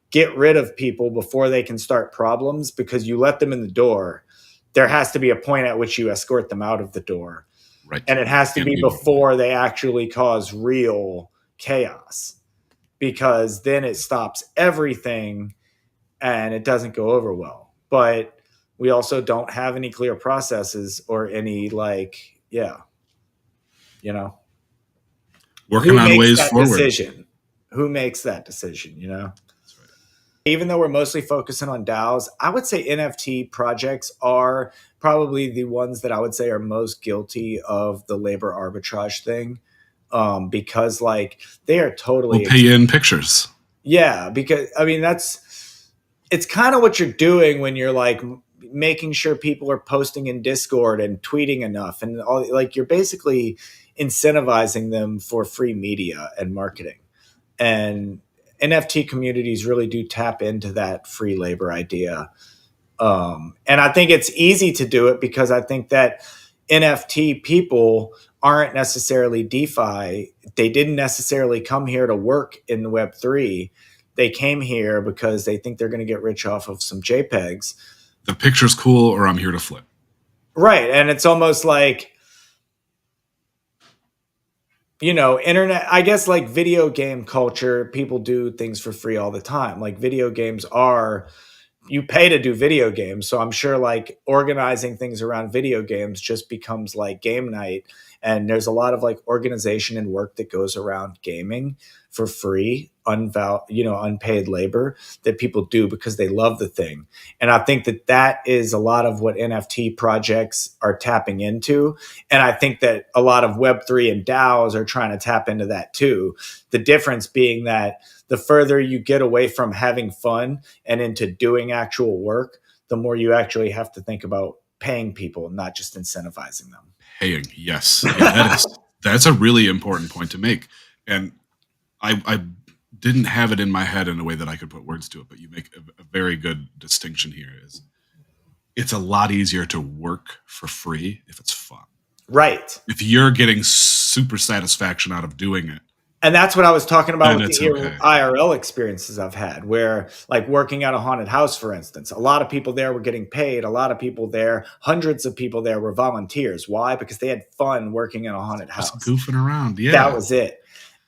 get rid of people before they can start problems because you let them in the door, there has to be a point at which you escort them out of the door. Right. And it has to be before they actually cause real chaos, because then it stops everything and it doesn't go over well. But we also don't have any clear processes or any like, working on ways forward. Who makes that decision, That's right. Even though we're mostly focusing on DAOs, I would say NFT projects are probably the ones that I would say are most guilty of the labor arbitrage thing. Because like they are totally pay you in pictures. Yeah, because I mean it's kind of what you're doing when you're like making sure people are posting in Discord and tweeting enough, and all, like you're basically incentivizing them for free media and marketing. And NFT communities really do tap into that free labor idea. And I think it's easy to do it because I think that NFT people aren't necessarily DeFi. They didn't necessarily come here to work in the Web3. They came here because they think they're going to get rich off of some JPEGs. The picture's cool, or I'm here to flip. Right. And it's almost like, internet, I guess like video game culture, people do things for free all the time. Like video games you pay to do video games. So I'm sure like organizing things around video games just becomes like game night. And there's a lot of like organization and work that goes around gaming for free, unpaid labor that people do because they love the thing. And I think that is a lot of what NFT projects are tapping into. And I think that a lot of Web3 and DAOs are trying to tap into that too. The difference being that the further you get away from having fun and into doing actual work, the more you actually have to think about paying people, not just incentivizing them. Paying, yes. Yeah, that's a really important point to make. And I didn't have it in my head in a way that I could put words to it, but you make a very good distinction here. Is it's a lot easier to work for free if it's fun. Right. If you're getting super satisfaction out of doing it. And that's what I was talking about with the IRL experiences I've had, where like working at a haunted house, for instance, a lot of people there were getting paid. A lot of people there, hundreds of people there were volunteers. Why? Because they had fun working in a haunted house. Just goofing around. Yeah. That was it.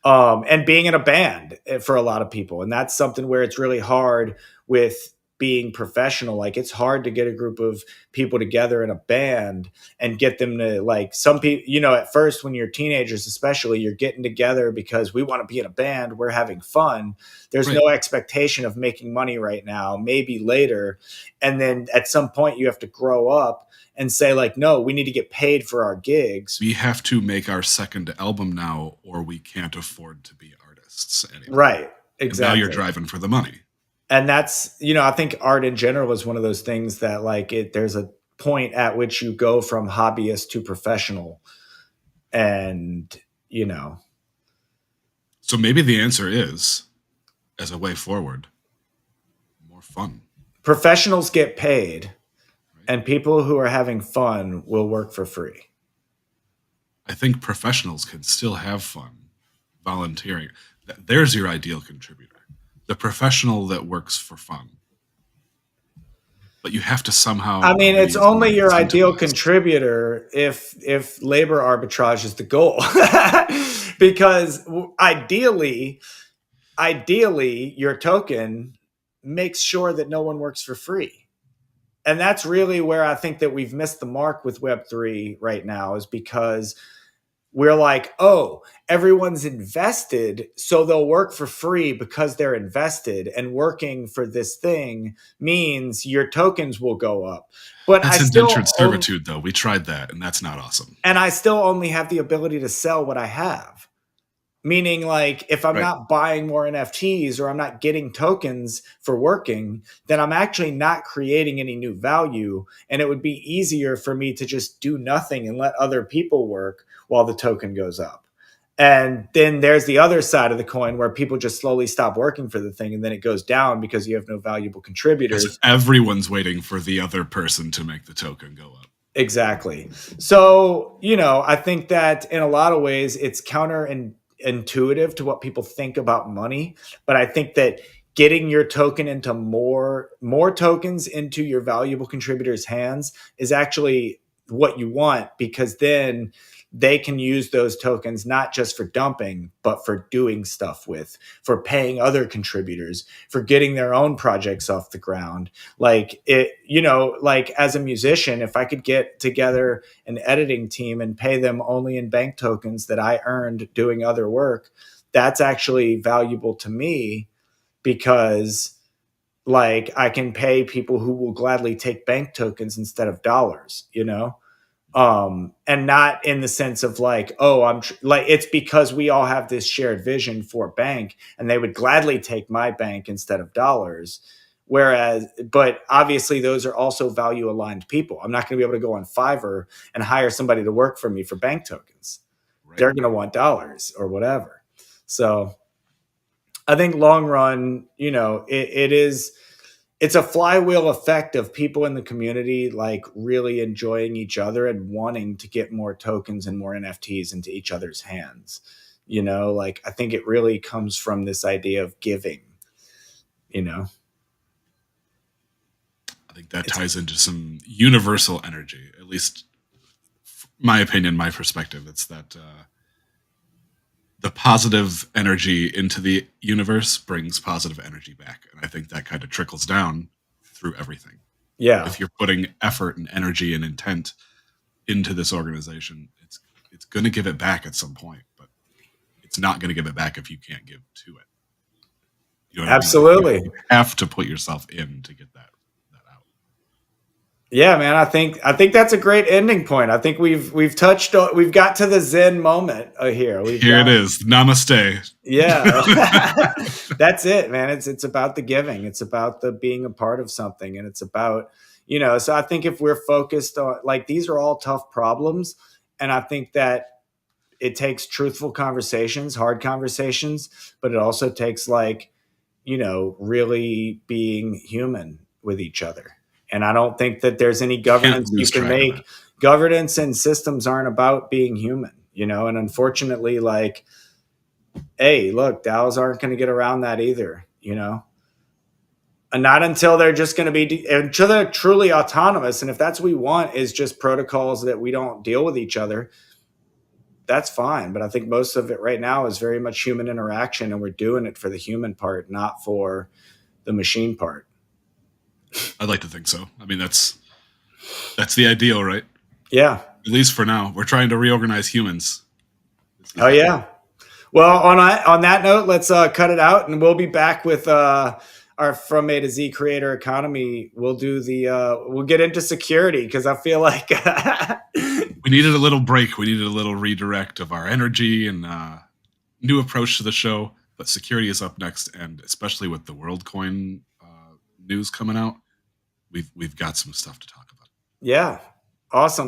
And being in a band for a lot of people. And that's something where it's really hard with being professional. Like, it's hard to get a group of people together in a band and get them to, like, some people, you know, at first when you're teenagers, especially, you're getting together because we want to be in a band. We're having fun. There's Right. no expectation of making money right now, maybe later. And then at some point you have to grow up and say, like, no, we need to get paid for our gigs. We have to make our second album now, or we can't afford to be artists anymore. Right. And now you're Exactly. driving for the money. And that's, you know, I think art in general is one of those things that, like, there's a point at which you go from hobbyist to professional. And, you know, So maybe the answer is, as a way forward, more fun. professionals get paid, and people who are having fun will work for free. I think professionals can still have fun volunteering. There's your ideal contributor, the professional that works for fun. But you have to somehow. I mean, it's raise only them your ideal incentivized. contributor if labor arbitrage is the goal. Because ideally your token makes sure that no one works for free. And that's really where I think that we've missed the mark with Web3 right now, is because we're like, oh, everyone's invested, so they'll work for free because they're invested, and working for this thing means your tokens will go up. But That's indentured servitude, though. We tried that, and that's not awesome. And I still only have the ability to sell what I have. Meaning, like, if I'm Right. not buying more NFTs or I'm not getting tokens for working, then I'm actually not creating any new value. And it would be easier for me to just do nothing and let other people work while the token goes up. And then there's the other side of the coin where people just slowly stop working for the thing, and then it goes down because you have no valuable contributors. Because everyone's waiting for the other person to make the token go up. Exactly. So, you know, I think that in a lot of ways it's counterintuitive to what people think about money. But I think that getting your token into more tokens into your valuable contributors' hands is actually what you want, because then they can use those tokens not just for dumping, but for doing stuff with, for paying other contributors, for getting their own projects off the ground. Like, it, you know, like as a musician, if I could get together an editing team and pay them only in bank tokens that I earned doing other work, that's actually valuable to me, because, like, I can pay people who will gladly take bank tokens instead of dollars, you know? And not in the sense of like, oh, like, it's because we all have this shared vision for bank, and they would gladly take my bank instead of dollars. Whereas, but obviously those are also value aligned people. I'm not going to be able to go on Fiverr and hire somebody to work for me for bank tokens. Right. They're going to want dollars or whatever. So I think long run, you know, it's a flywheel effect of people in the community, like, really enjoying each other and wanting to get more tokens and more NFTs into each other's hands. You know, like, I think it really comes from this idea of giving, you know? I think that ties into some universal energy, at least my opinion, my perspective. It's that the positive energy into the universe brings positive energy back. And I think that kind of trickles down through everything. Yeah. If you're putting effort and energy and intent into this organization, it's going to give it back at some point, but it's not going to give it back if you can't give to it. You know what Absolutely. I mean? You have to put yourself in to get that out. Yeah, man. I think that's a great ending point. I think we've got to the Zen moment here. Here it is. Namaste. Yeah. That's it, man. It's about the giving. It's about the being a part of something. And it's about, you know, so I think if we're focused on, like, these are all tough problems. And I think that it takes truthful conversations, hard conversations, but it also takes, like, you know, really being human with each other. And I don't think that there's any governance you can make. Governance and systems aren't about being human, you know, and unfortunately, like, hey, look, DAOs aren't going to get around that either, you know, and not until they're just going to be, until they're truly autonomous. And if that's what we want, is just protocols that we don't deal with each other, that's fine. But I think most of it right now is very much human interaction, and we're doing it for the human part, not for the machine part. I'd like to think so. I mean, that's the ideal, right? Yeah. At least for now. We're trying to reorganize humans. Oh yeah. Well, on that note, let's cut it out, and we'll be back with our From A to Z Creator Economy. We'll do we'll get into security, because I feel like we needed a little break. We needed a little redirect of our energy and new approach to the show. But security is up next, and especially with the WorldCoin news coming out, we've got some stuff to talk about. Yeah, awesome.